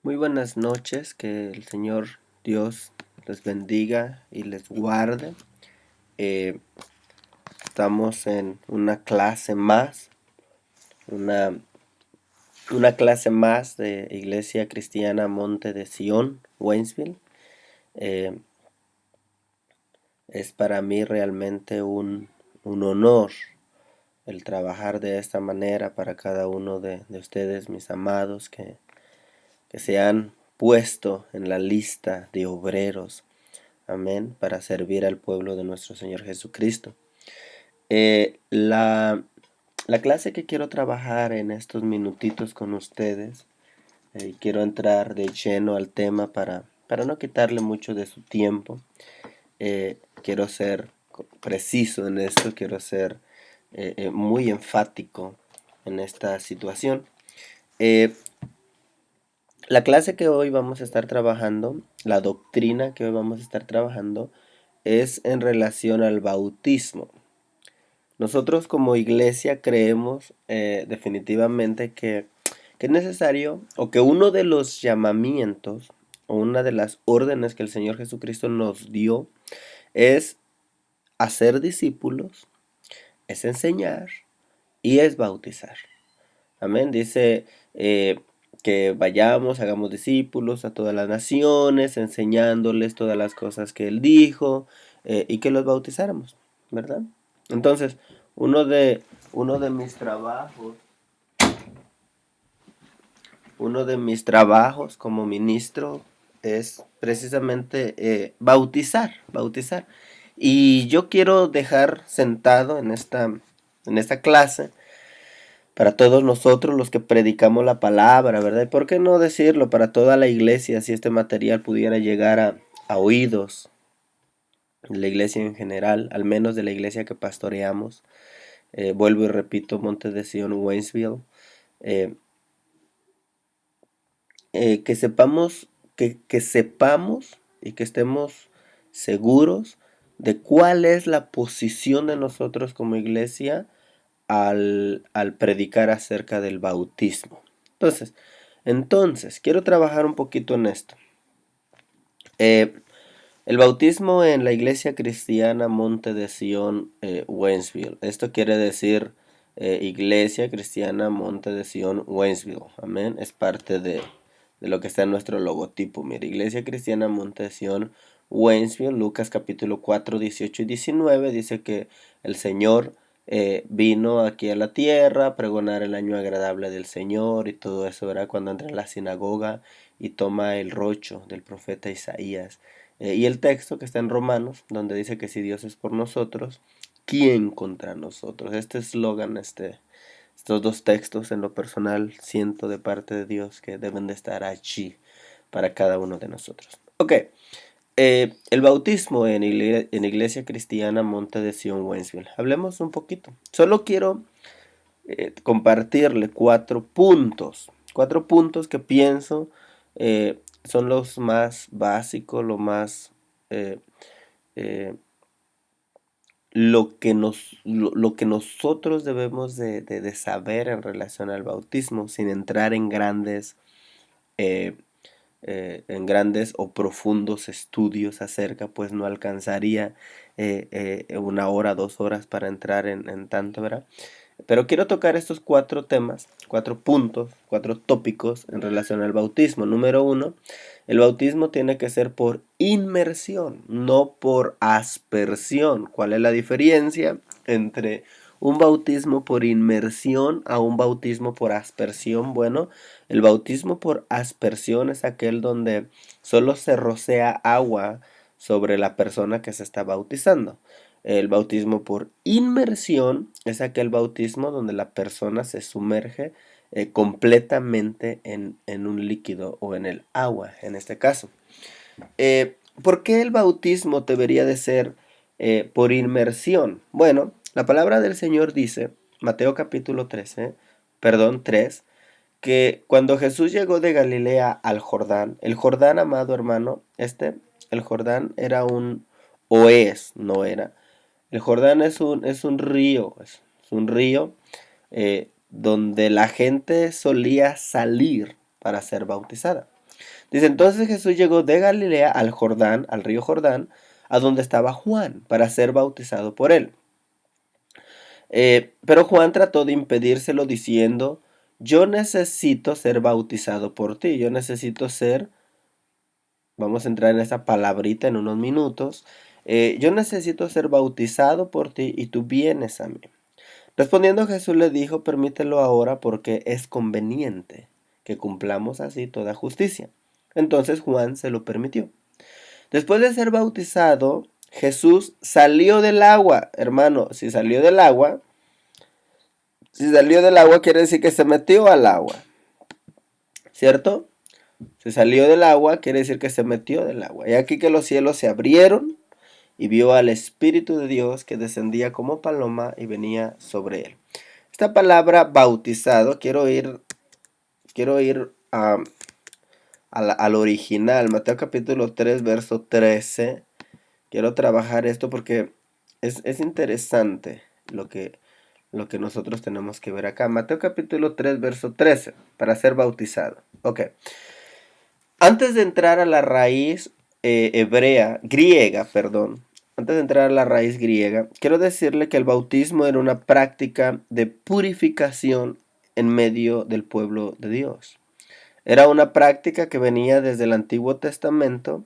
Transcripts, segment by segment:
Muy buenas noches, que el Señor Dios les bendiga y les guarde. Eh, Estamos en una clase más, una, una clase más de Iglesia Cristiana Monte de Sion, Waynesville. Eh, es para mí realmente un honor el trabajar de esta manera para cada uno de ustedes, mis amados, que se han puesto en la lista de obreros. Amén, para servir al pueblo de nuestro Señor Jesucristo. La clase que quiero trabajar en estos minutitos con ustedes, quiero entrar de lleno al tema para no quitarle mucho de su tiempo. Quiero ser preciso en esto, quiero ser muy enfático en esta situación. Eh, la clase que hoy vamos a estar trabajando, la doctrina que hoy vamos a estar trabajando, es en relación al bautismo. Nosotros como iglesia creemos definitivamente que es necesario, o que uno de los llamamientos o una de las órdenes que el Señor Jesucristo nos dio es hacer discípulos, es enseñar y es bautizar. Amén. Dice que vayamos, hagamos discípulos a todas las naciones, enseñándoles todas las cosas que Él dijo, y que los bautizáramos, ¿verdad? Entonces, uno de, uno de mis trabajos, uno de mis trabajos como ministro es precisamente bautizar. Y yo quiero dejar sentado en esta clase para todos nosotros los que predicamos la palabra, ¿verdad? ¿Y por qué no decirlo para toda la iglesia si este material pudiera llegar a oídos de la iglesia en general, al menos de la iglesia que pastoreamos? Vuelvo y repito, Monte de Sion, Waynesville. Eh, que sepamos, que sepamos y que estemos seguros de cuál es la posición de nosotros como iglesia al predicar acerca del bautismo. Entonces, quiero trabajar un poquito en esto. El bautismo en la iglesia cristiana Monte de Sion, Waynesville. Esto quiere decir Iglesia Cristiana Monte de Sion, Waynesville. Amén. Es parte de lo que está en nuestro logotipo. Mira, Iglesia Cristiana Monte de Sion, Waynesville. Lucas capítulo 4, 18 y 19 dice que el Señor vino aquí a la tierra a pregonar el año agradable del Señor y todo eso, ¿verdad? Cuando entra en la sinagoga y toma el rocho del profeta Isaías. Y el texto que está en Romanos, donde dice que si Dios es por nosotros, ¿quién contra nosotros? Este eslogan, estos dos textos en lo personal siento de parte de Dios que deben de estar allí para cada uno de nosotros. Ok, el bautismo en Iglesia Cristiana Monte de Sion, Waynesville. Hablemos un poquito. Solo quiero compartirle cuatro puntos que pienso son los más básicos, eh, eh, lo que nosotros debemos de saber en relación al bautismo, sin entrar eh, en grandes o profundos estudios acerca, pues no alcanzaría una hora, 2 horas para entrar en tanto, ¿verdad? Pero quiero tocar estos cuatro temas, cuatro puntos, cuatro tópicos en relación al bautismo. Número uno, el bautismo tiene que ser por inmersión, no por aspersión. ¿Cuál es la diferencia entre un bautismo por inmersión a un bautismo por aspersión? Bueno, el bautismo por aspersión es aquel donde solo se rocea agua sobre la persona que se está bautizando. El bautismo por inmersión es aquel bautismo donde la persona se sumerge completamente en un líquido o en el agua, en este caso. ¿Por qué el bautismo debería de ser por inmersión? Bueno, la palabra del Señor dice, Mateo capítulo 3, que cuando Jesús llegó de Galilea al Jordán, el Jordán, amado hermano, el Jordán era o es, no era, el Jordán es un río, es un río donde la gente solía salir para ser bautizada. Dice, entonces Jesús llegó de Galilea al Jordán, al río Jordán, a donde estaba Juan, para ser bautizado por él. Pero Juan trató de impedírselo diciendo, yo necesito ser bautizado por ti, yo necesito ser, vamos a entrar en esa palabrita en unos minutos, yo necesito ser bautizado por ti y tú vienes a mí. Respondiendo Jesús le dijo, permítelo ahora porque es conveniente que cumplamos así toda justicia. Entonces Juan se lo permitió. Después de ser bautizado, Jesús salió del agua. Hermano, si salió del agua quiere decir que se metió al agua, ¿cierto? Si salió del agua quiere decir que se metió del agua. Y aquí que los cielos se abrieron y vio al Espíritu de Dios que descendía como paloma y venía sobre él. Esta palabra bautizado, quiero ir al original, Mateo capítulo 3, verso 13. Quiero trabajar esto porque es interesante lo que nosotros tenemos que ver acá. Mateo capítulo 3, verso 13, para ser bautizado. Ok. Antes de entrar a la raíz antes de entrar a la raíz griega, quiero decirle que el bautismo era una práctica de purificación en medio del pueblo de Dios. Era una práctica que venía desde el Antiguo Testamento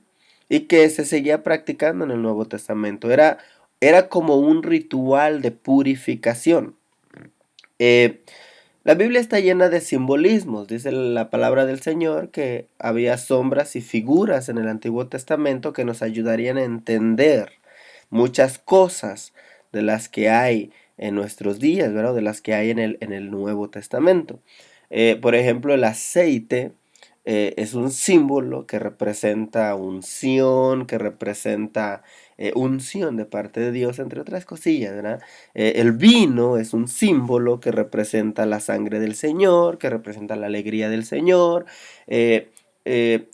y que se seguía practicando en el Nuevo Testamento. Era como un ritual de purificación. La Biblia está llena de simbolismos. Dice la palabra del Señor que había sombras y figuras en el Antiguo Testamento que nos ayudarían a entender muchas cosas de las que hay en nuestros días, ¿verdad? De las que hay en el Nuevo Testamento. Por ejemplo, el aceite es un símbolo que representa unción, que representa unción de parte de Dios, entre otras cosillas, ¿verdad? El vino es un símbolo que representa la sangre del Señor, que representa la alegría del Señor,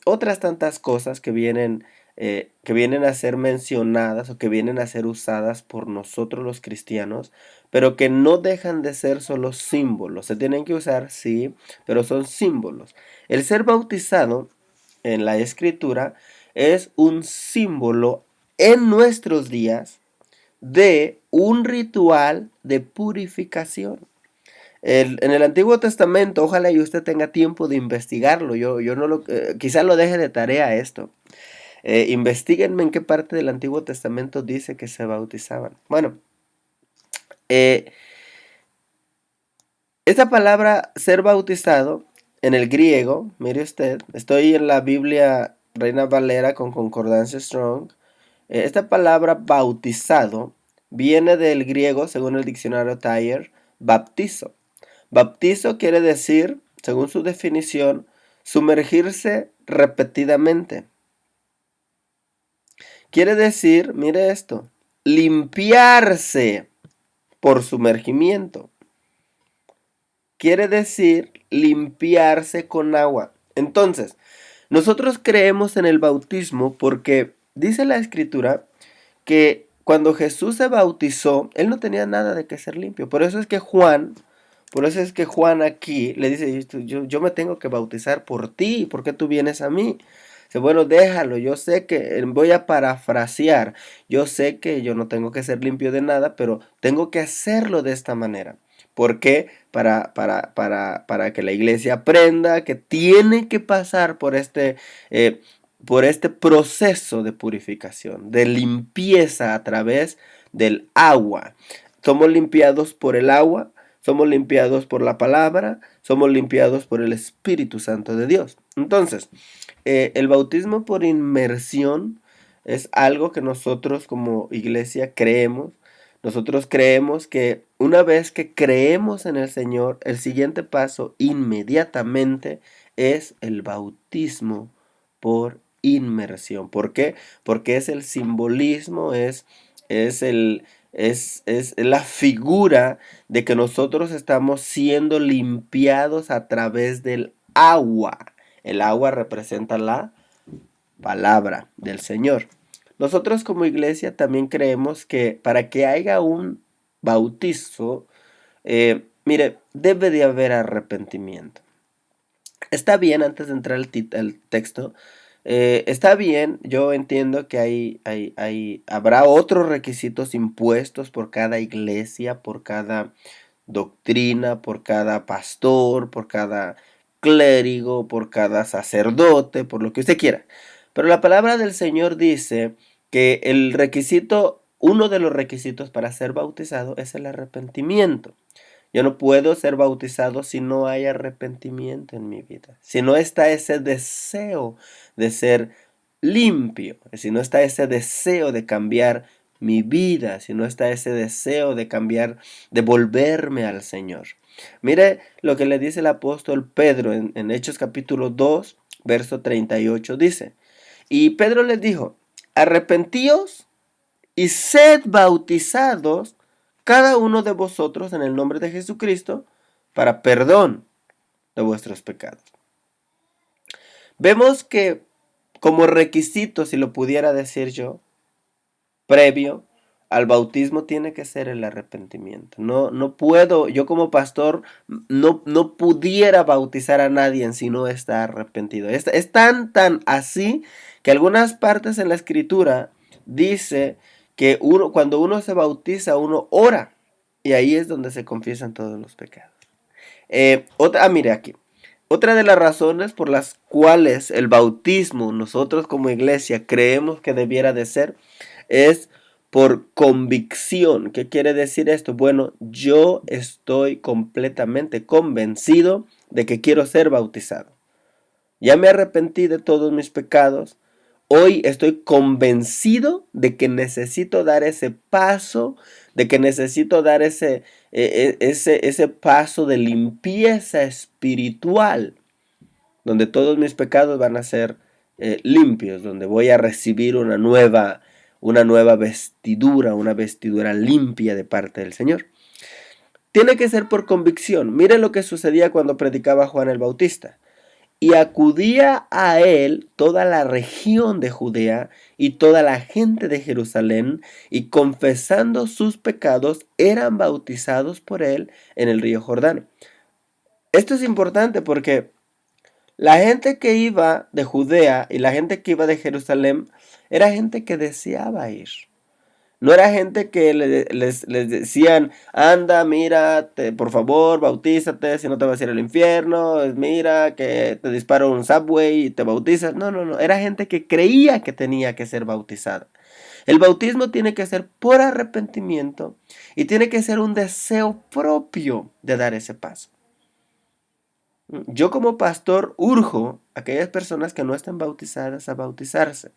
otras tantas cosas que vienen a ser mencionadas o que vienen a ser usadas por nosotros los cristianos, pero que no dejan de ser solo símbolos. Se tienen que usar, sí, pero son símbolos. El ser bautizado en la escritura es un símbolo en nuestros días de un ritual de purificación. En el Antiguo Testamento, ojalá y usted tenga tiempo de investigarlo. Yo no lo, quizá lo deje de tarea esto. Investíguenme en qué parte del Antiguo Testamento dice que se bautizaban. Bueno, esta palabra ser bautizado en el griego, mire usted, estoy en la Biblia Reina Valera con concordancia Strong. Esta palabra bautizado viene del griego, según el diccionario Thayer, baptizo. Baptizo quiere decir, según su definición, sumergirse repetidamente. Quiere decir, mire esto, limpiarse por sumergimiento. Quiere decir limpiarse con agua. Entonces, nosotros creemos en el bautismo porque dice la escritura que cuando Jesús se bautizó, él no tenía nada de que ser limpio. Por eso es que Juan aquí le dice, yo me tengo que bautizar por ti, ¿por qué tú vienes a mí? Dice, bueno, déjalo, yo sé que, voy a parafrasear, yo sé que yo no tengo que ser limpio de nada, pero tengo que hacerlo de esta manera. ¿Por qué? Para que la iglesia aprenda que tiene que pasar por este proceso de purificación, de limpieza a través del agua. Somos limpiados por el agua, somos limpiados por la palabra, somos limpiados por el Espíritu Santo de Dios. Entonces, el bautismo por inmersión es algo que nosotros como iglesia creemos. Nosotros creemos que una vez que creemos en el Señor, el siguiente paso inmediatamente es el bautismo por inmersión. ¿Por qué? Porque es el simbolismo, es la figura de que nosotros estamos siendo limpiados a través del agua. El agua representa la palabra del Señor. Nosotros como iglesia también creemos que para que haya un bautizo, mire, debe de haber arrepentimiento. Está bien, antes de entrar al texto, está bien, yo entiendo que habrá otros requisitos impuestos por cada iglesia, por cada doctrina, por cada pastor, por cada clérigo, por cada sacerdote, por lo que usted quiera. Pero la palabra del Señor dice que uno de los requisitos para ser bautizado es el arrepentimiento. Yo no puedo ser bautizado si no hay arrepentimiento en mi vida, si no está ese deseo de ser limpio, si no está ese deseo de cambiar mi vida, si no está ese deseo de cambiar, de volverme al Señor. Mire lo que le dice el apóstol Pedro en Hechos capítulo 2, verso 38, dice, y Pedro les dijo, arrepentíos y sed bautizados cada uno de vosotros en el nombre de Jesucristo para perdón de vuestros pecados. Vemos que como requisito, si lo pudiera decir yo, previo al bautismo tiene que ser el arrepentimiento. No puedo, yo como pastor, no pudiera bautizar a nadie si no está arrepentido. Es tan así que algunas partes en la escritura dice que cuando uno se bautiza, uno ora. Y ahí es donde se confiesan todos los pecados. Mire aquí. Otra de las razones por las cuales el bautismo nosotros como iglesia creemos que debiera de ser es por convicción. ¿Qué quiere decir esto? Bueno, yo estoy completamente convencido de que quiero ser bautizado. Ya me arrepentí de todos mis pecados. Hoy estoy convencido de que necesito dar ese paso, de que necesito dar ese paso de limpieza espiritual, donde todos mis pecados van a ser limpios, donde voy a recibir una nueva vestidura, una vestidura limpia de parte del Señor. Tiene que ser por convicción. Mire lo que sucedía cuando predicaba Juan el Bautista. Y acudía a él toda la región de Judea y toda la gente de Jerusalén, y confesando sus pecados eran bautizados por él en el río Jordán. Esto es importante porque la gente que iba de Judea y la gente que iba de Jerusalén era gente que deseaba ir. No era gente que les decían, anda, mira, por favor, bautízate, si no te vas a ir al infierno, mira, que te disparo un subway y te bautizas. No, era gente que creía que tenía que ser bautizada. El bautismo tiene que ser por arrepentimiento y tiene que ser un deseo propio de dar ese paso. Yo como pastor urjo a aquellas personas que no estén bautizadas a bautizarse.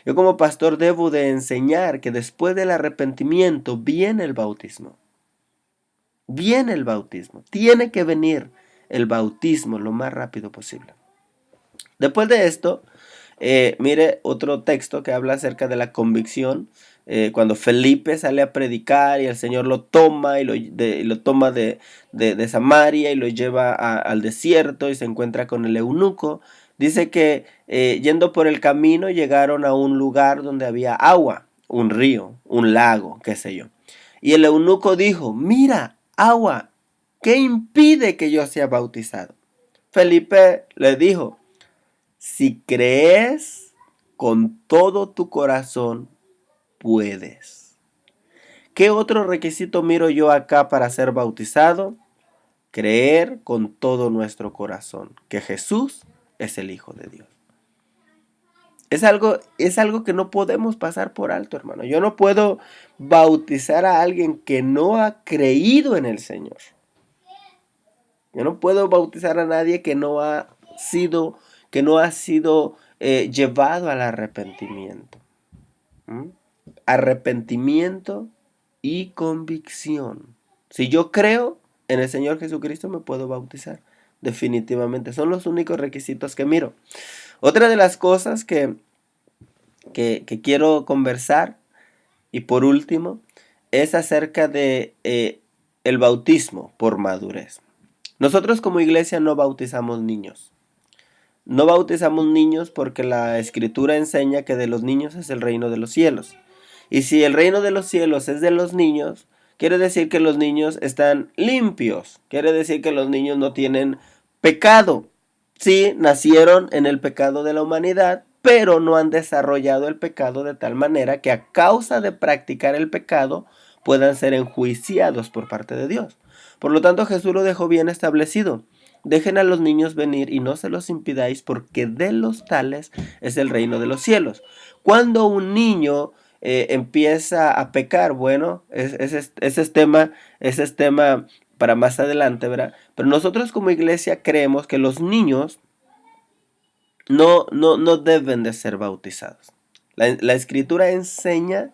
Yo como pastor debo de enseñar que después del arrepentimiento viene el bautismo. Viene el bautismo. Tiene que venir el bautismo lo más rápido posible. Después de esto, mire otro texto que habla acerca de la convicción. Cuando Felipe sale a predicar y el Señor lo toma y lo toma de Samaria y lo lleva al desierto y se encuentra con el eunuco. Dice que yendo por el camino llegaron a un lugar donde había agua, un río, un lago, qué sé yo. Y el eunuco dijo, mira, agua, ¿qué impide que yo sea bautizado? Felipe le dijo, si crees con todo tu corazón, puedes. ¿Qué otro requisito miro yo acá para ser bautizado? Creer con todo nuestro corazón que Jesús es el Hijo de Dios. Es algo que no podemos pasar por alto, hermano. Yo no puedo bautizar a alguien que no ha creído en el Señor. Yo no puedo bautizar a nadie que no ha sido llevado al arrepentimiento. ¿Mm? Arrepentimiento y convicción. Si yo creo en el Señor Jesucristo, me puedo bautizar. Definitivamente. Son los únicos requisitos que miro. Otra de las cosas que quiero conversar, y por último, es acerca de el bautismo por madurez. Nosotros como iglesia no bautizamos niños. No bautizamos niños porque la Escritura enseña que de los niños es el reino de los cielos. Y si el reino de los cielos es de los niños, quiere decir que los niños están limpios. Quiere decir que los niños no tienen pecado. Sí, nacieron en el pecado de la humanidad, pero no han desarrollado el pecado de tal manera que a causa de practicar el pecado puedan ser enjuiciados por parte de Dios. Por lo tanto, Jesús lo dejó bien establecido. Dejen a los niños venir y no se los impidáis, porque de los tales es el reino de los cielos. Cuando un niño empieza a pecar, bueno, ese es tema para más adelante, ¿verdad? Pero nosotros como iglesia creemos que los niños no deben de ser bautizados. La escritura enseña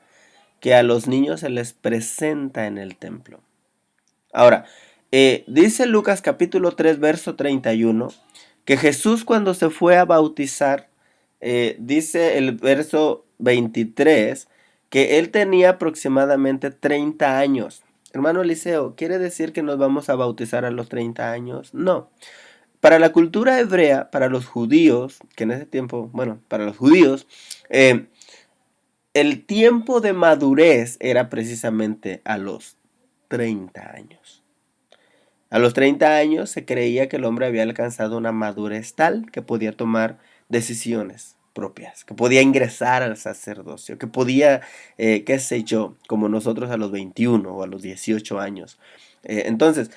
que a los niños se les presenta en el templo. Ahora, dice Lucas capítulo 3, verso 31, que Jesús cuando se fue a bautizar, dice el verso 23, que él tenía aproximadamente 30 años. Hermano Eliseo, ¿quiere decir que nos vamos a bautizar a los 30 años? No. Para la cultura hebrea, para los judíos, que en ese tiempo, bueno, para los judíos, eh, el tiempo de madurez era precisamente a los 30 años. A los 30 años se creía que el hombre había alcanzado una madurez tal que podía tomar decisiones propias, que podía ingresar al sacerdocio, que podía, qué sé yo, como nosotros a los 21 o a los 18 años. Entonces,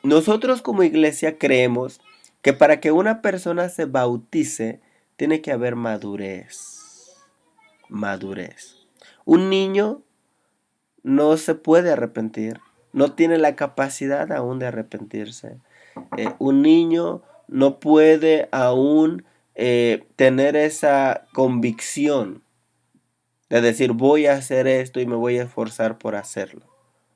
nosotros como iglesia creemos que para que una persona se bautice, tiene que haber madurez. Madurez. Un niño no se puede arrepentir, no tiene la capacidad aún de arrepentirse. Un niño no puede aún tener esa convicción de decir voy a hacer esto y me voy a esforzar por hacerlo.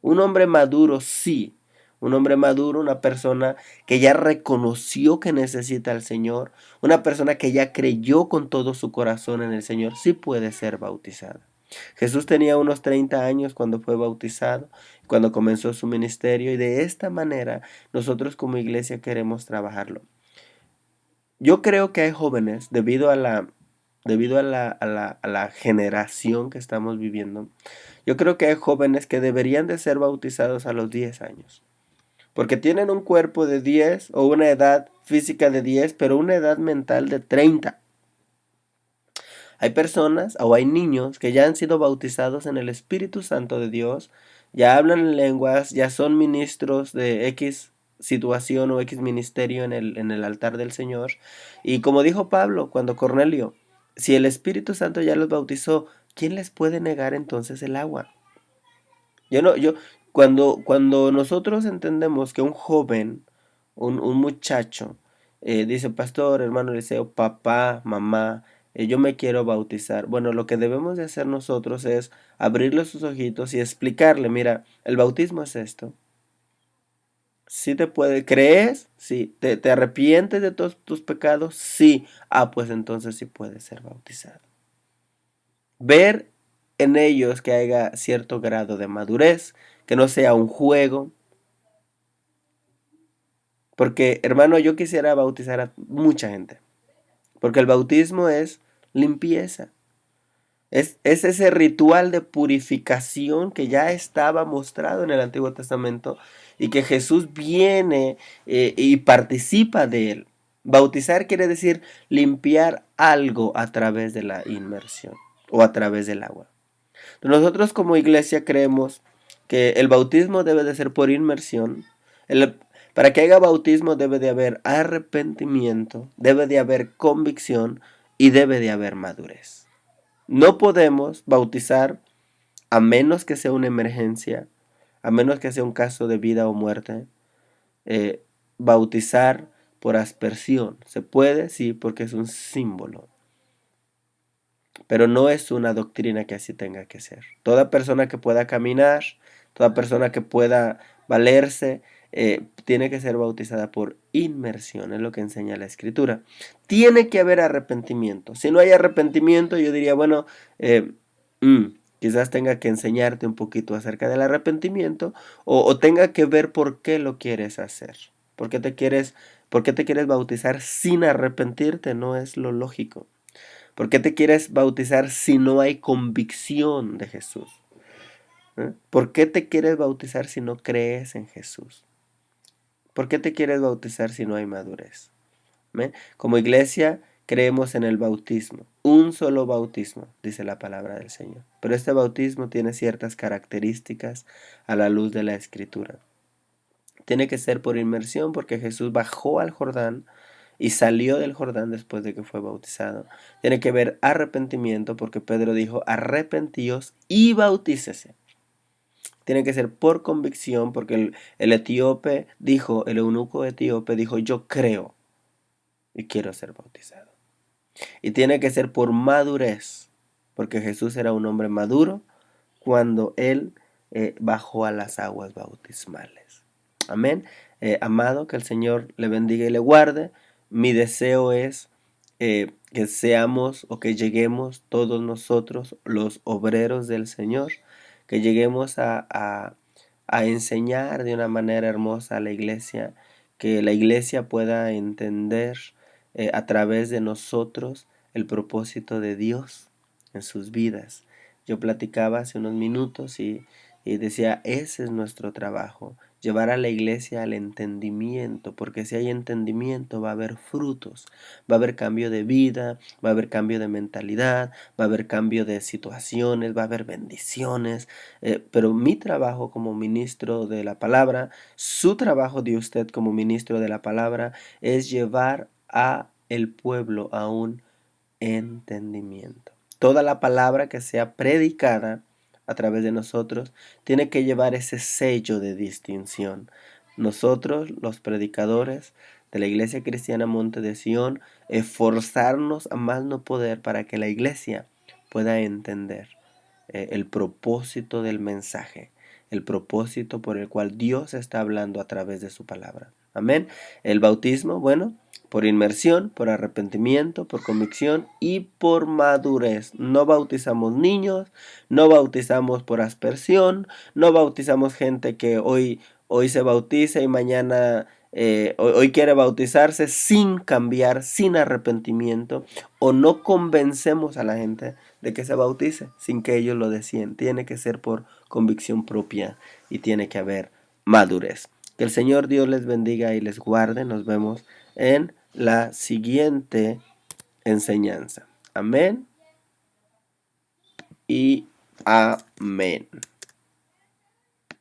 Un hombre maduro sí, un hombre maduro, una persona que ya reconoció que necesita al Señor, una persona que ya creyó con todo su corazón en el Señor, sí puede ser bautizada. Jesús tenía unos 30 años cuando fue bautizado, cuando comenzó su ministerio, y de esta manera nosotros como iglesia queremos trabajarlo. Yo creo que hay jóvenes, debido a la generación que estamos viviendo, yo creo que hay jóvenes que deberían de ser bautizados a los 10 años. Porque tienen un cuerpo de 10 o una edad física de 10, pero una edad mental de 30. Hay personas o hay niños que ya han sido bautizados en el Espíritu Santo de Dios, ya hablan en lenguas, ya son ministros de X situación o X ministerio en el altar del Señor. Y como dijo Pablo cuando Cornelio, si el Espíritu Santo ya los bautizó, ¿quién les puede negar entonces el agua? Yo no, yo, cuando nosotros entendemos que un joven, un muchacho, dice, pastor, hermano Eliseo, papá, mamá, yo me quiero bautizar. Bueno, lo que debemos de hacer nosotros es abrirle sus ojitos y explicarle, mira, el bautismo es esto. Si te puede, ¿crees? Sí. ¿Te arrepientes de todos tus pecados? Sí. Ah, pues entonces sí puedes ser bautizado. Ver en ellos que haya cierto grado de madurez, que no sea un juego. Porque, hermano, yo quisiera bautizar a mucha gente. Porque el bautismo es limpieza. Es ese ritual de purificación que ya estaba mostrado en el Antiguo Testamento y que Jesús viene y participa de él. Bautizar quiere decir limpiar algo a través de la inmersión o a través del agua. Nosotros como iglesia creemos que el bautismo debe de ser por inmersión. Para que haya bautismo debe de haber arrepentimiento, debe de haber convicción y debe de haber madurez. No podemos bautizar a menos que sea una emergencia, a menos que sea un caso de vida o muerte. Bautizar por aspersión. ¿Se puede? Sí, porque es un símbolo. Pero no es una doctrina que así tenga que ser. Toda persona que pueda caminar, toda persona que pueda valerse, tiene que ser bautizada por inmersión, es lo que enseña la Escritura. Tiene que haber arrepentimiento. Si no hay arrepentimiento, yo diría, bueno, quizás tenga que enseñarte un poquito acerca del arrepentimiento o tenga que ver por qué lo quieres hacer. ¿Por qué te quieres bautizar sin arrepentirte? No es lo lógico. ¿Por qué te quieres bautizar si no hay convicción de Jesús? ¿Por qué te quieres bautizar si no crees en Jesús? ¿Por qué te quieres bautizar si no hay madurez? Amén. Como iglesia creemos en el bautismo, un solo bautismo, dice la palabra del Señor. Pero este bautismo tiene ciertas características a la luz de la Escritura. Tiene que ser por inmersión porque Jesús bajó al Jordán y salió del Jordán después de que fue bautizado. Tiene que haber arrepentimiento porque Pedro dijo, arrepentíos y bautícese. Tiene que ser por convicción porque el etíope dijo, el eunuco etíope dijo, yo creo y quiero ser bautizado. Y tiene que ser por madurez, porque Jesús era un hombre maduro cuando él bajó a las aguas bautismales. Amén. Amado, que el Señor le bendiga y le guarde. Mi deseo es que seamos o que lleguemos todos nosotros, los obreros del Señor, que lleguemos a enseñar de una manera hermosa a la iglesia, que la iglesia pueda entender a través de nosotros el propósito de Dios en sus vidas. Yo platicaba hace unos minutos y decía, ese es nuestro trabajo, llevar a la iglesia al entendimiento, porque si hay entendimiento va a haber frutos, va a haber cambio de vida, va a haber cambio de mentalidad, va a haber cambio de situaciones, va a haber bendiciones, pero mi trabajo como ministro de la palabra, su trabajo de usted como ministro de la palabra es llevar a el pueblo a un entendimiento. Toda la palabra que sea predicada a través de nosotros tiene que llevar ese sello de distinción. Nosotros, los predicadores de la Iglesia Cristiana Monte de Sion, esforzarnos a más no poder para que la iglesia pueda entender el propósito del mensaje, el propósito por el cual Dios está hablando a través de su palabra. Amén. El bautismo, bueno, por inmersión, por arrepentimiento, por convicción y por madurez. No bautizamos niños, no bautizamos por aspersión, no bautizamos gente que hoy se bautiza y mañana hoy quiere bautizarse sin cambiar, sin arrepentimiento, o no convencemos a la gente de que se bautice sin que ellos lo decían. Tiene que ser por convicción propia y tiene que haber madurez. Que el Señor Dios les bendiga y les guarde. Nos vemos en la siguiente enseñanza. Amén y amén.